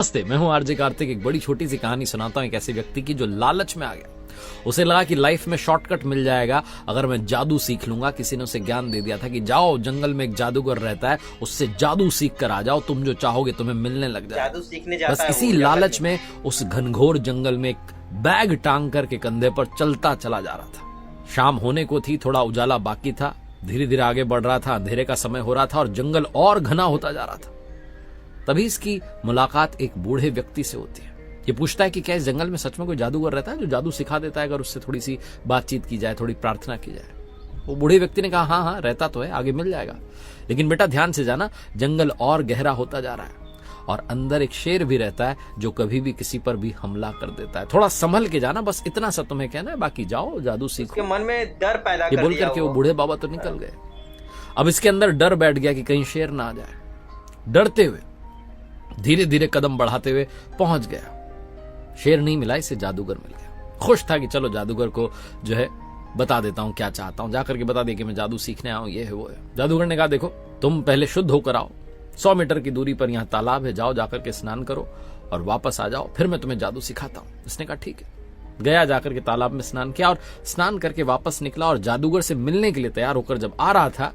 नमस्ते, मैं हूं आरजे कार्तिक। एक बड़ी छोटी सी कहानी सुनाता हूं एक ऐसे व्यक्ति की जो लालच में आ गया। उसे लगा कि लाइफ में शॉर्टकट मिल जाएगा अगर मैं जादू सीख लूंगा। किसी ने उसे ज्ञान दे दिया था कि जाओ जंगल में एक जादूगर रहता है, उससे जादू सीख कर आ जाओ, तुम जो चाहोगे तुम्हें मिलने लग जाए। जादू सीखने जाता बस है इसी लालच में उस घनघोर जंगल में एक बैग टांग करके कंधे पर चलता चला जा रहा था। शाम होने को थी, थोड़ा उजाला बाकी था, धीरे धीरे आगे बढ़ रहा था, अंधेरे का समय हो रहा था और जंगल और घना होता जा रहा था। तभी इसकी मुलाकात एक बूढ़े व्यक्ति से होती है। ये पूछता है कि क्या इस जंगल में सच में कोई जादूगर रहता है जो जादू सिखा देता है अगर उससे थोड़ी सी बातचीत की जाए, थोड़ी प्रार्थना की जाए। वो बूढ़े व्यक्ति ने कहा हाँ हाँ रहता तो है, आगे मिल जाएगा, लेकिन बेटा ध्यान से जाना, जंगल और गहरा होता जा रहा है और अंदर एक शेर भी रहता है जो कभी भी किसी पर भी हमला कर देता है। थोड़ा संभल के जाना, बस इतना सा तुम्हें कहना है, बाकी जाओ जादू सीखो। उसके मन में डर पैदा ये कर बोल दिया करके वो बूढ़े बाबा तो निकल गए। अब इसके अंदर डर बैठ गया कि कहीं शेर ना आ जाए। डरते हुए धीरे धीरे कदम बढ़ाते हुए पहुंच गया। शेर नहीं मिला, इसे जादूगर मिल गया। खुश था कि चलो जादूगर को जो है बता देता हूं क्या चाहता हूं, जाकर के बता दे कि मैं जादू सीखने आया हूं, ये है वो है। जादूगर ने कहा देखो तुम पहले शुद्ध होकर आओ, 100 मीटर की दूरी पर यहां तालाब है, जाओ जाकर के स्नान करो और वापस आ जाओ, फिर मैं तुम्हें जादू सिखाता हूं। उसने कहा ठीक है। गया, जाकर के तालाब में स्नान किया और स्नान करके वापस निकला और जादूगर से मिलने के लिए तैयार होकर जब आ रहा था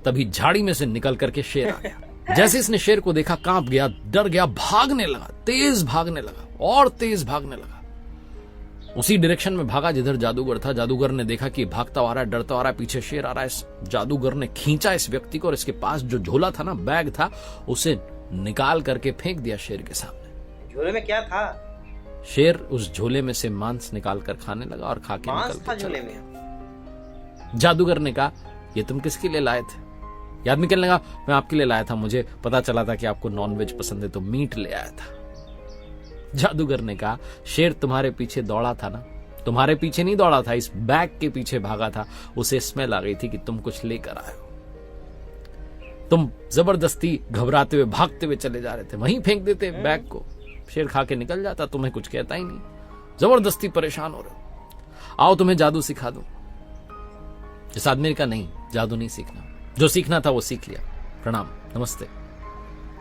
तभी झाड़ी में से निकल करके शेर आ गया। जैसे इसने शेर को देखा कांप गया, डर गया, भागने लगा, तेज भागने लगा और तेज भागने लगा। उसी डायरेक्शन में भागा जिधर जादूगर था। जादूगर ने देखा कि भागता आ रहा है, डरता आ रहा है, पीछे शेर आ रहा है। जादूगर ने खींचा इस व्यक्ति को और इसके पास जो झोला था ना, बैग था, उसे निकाल करके फेंक दिया शेर के सामने। झोले में क्या था? शेर उस झोले में से मांस निकाल कर खाने लगा और खा के मांस निकल था के झोले चला में। गया। जादूगर ने कहा ये तुम किसके लिए लाए थे? ये आदमी कहने लगा मैं आपके लिए लाया था, मुझे पता चला था कि आपको नॉनवेज पसंद है तो मीट ले आया था। जादूगर ने कहा शेर तुम्हारे पीछे दौड़ा था ना, तुम्हारे पीछे नहीं दौड़ा था, इस बैग के पीछे भागा था, उसे स्मेल आ गई थी कि तुम कुछ लेकर आए हो। तुम जबरदस्ती घबराते हुए भागते हुए चले जा रहे थे, वहीं फेंक देते बैग को, शेर खा के निकल जाता, तुम्हें कुछ कहता ही नहीं, जबरदस्ती परेशान हो रहे हो, आओ तुम्हें जादू सिखा दूं। इस आदमी का नहीं, जादू नहीं सीखना, जो सीखना था वो सीख लिया, प्रणाम नमस्ते,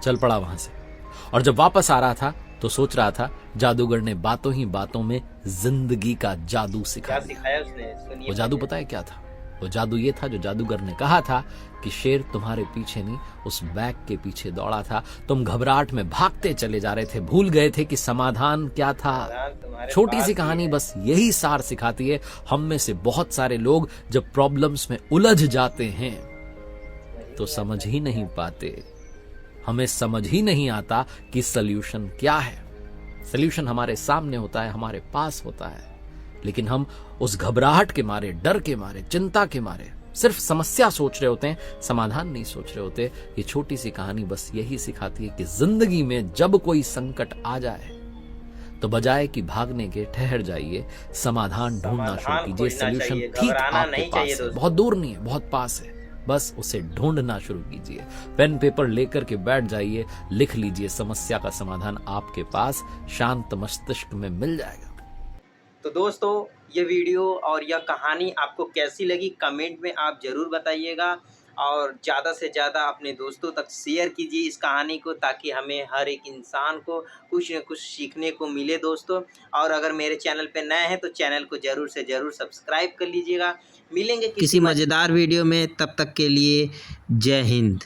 चल पड़ा वहां से। और जब वापस आ रहा था तो सोच रहा था जादूगर ने बातों ही बातों में जिंदगी का जादू सिखाया उसने, सुनिए। वो जादू पता है क्या था? वो जादू ये था जो जादूगर ने कहा था कि शेर तुम्हारे पीछे नहीं, उस बैग के पीछे दौड़ा था, तुम घबराहट में भागते चले जा रहे थे, भूल गए थे कि समाधान क्या था। छोटी सी कहानी बस यही सार सिखाती है। हम में से बहुत सारे लोग जब प्रॉब्लम्स में उलझ जाते हैं तो समझ ही नहीं पाते, हमें समझ ही नहीं आता कि सल्यूशन क्या है। सल्यूशन हमारे सामने होता है, हमारे पास होता है, लेकिन हम उस घबराहट के मारे, डर के मारे, चिंता के मारे सिर्फ समस्या सोच रहे होते हैं, समाधान नहीं सोच रहे होते। ये छोटी सी कहानी बस यही सिखाती है कि जिंदगी में जब कोई संकट आ जाए तो बजाय कि भागने के ठहर जाइए, समाधान ढूंढना शुरू कीजिए। सल्यूशन ठीक आपके पास है, बहुत दूर नहीं है, बहुत पास है, बस उसे ढूंढना शुरू कीजिए। पेन पेपर लेकर के बैठ जाइए, लिख लीजिए, समस्या का समाधान आपके पास शांत मस्तिष्क में मिल जाएगा। तो दोस्तों ये वीडियो और यह कहानी आपको कैसी लगी कमेंट में आप जरूर बताइएगा और ज़्यादा से ज़्यादा अपने दोस्तों तक शेयर कीजिए इस कहानी को, ताकि हमें हर एक इंसान को कुछ न कुछ सीखने को मिले दोस्तों। और अगर मेरे चैनल पे नए हैं तो चैनल को ज़रूर से ज़रूर सब्सक्राइब कर लीजिएगा। मिलेंगे किसी मज़ेदार वीडियो में, तब तक के लिए जय हिंद।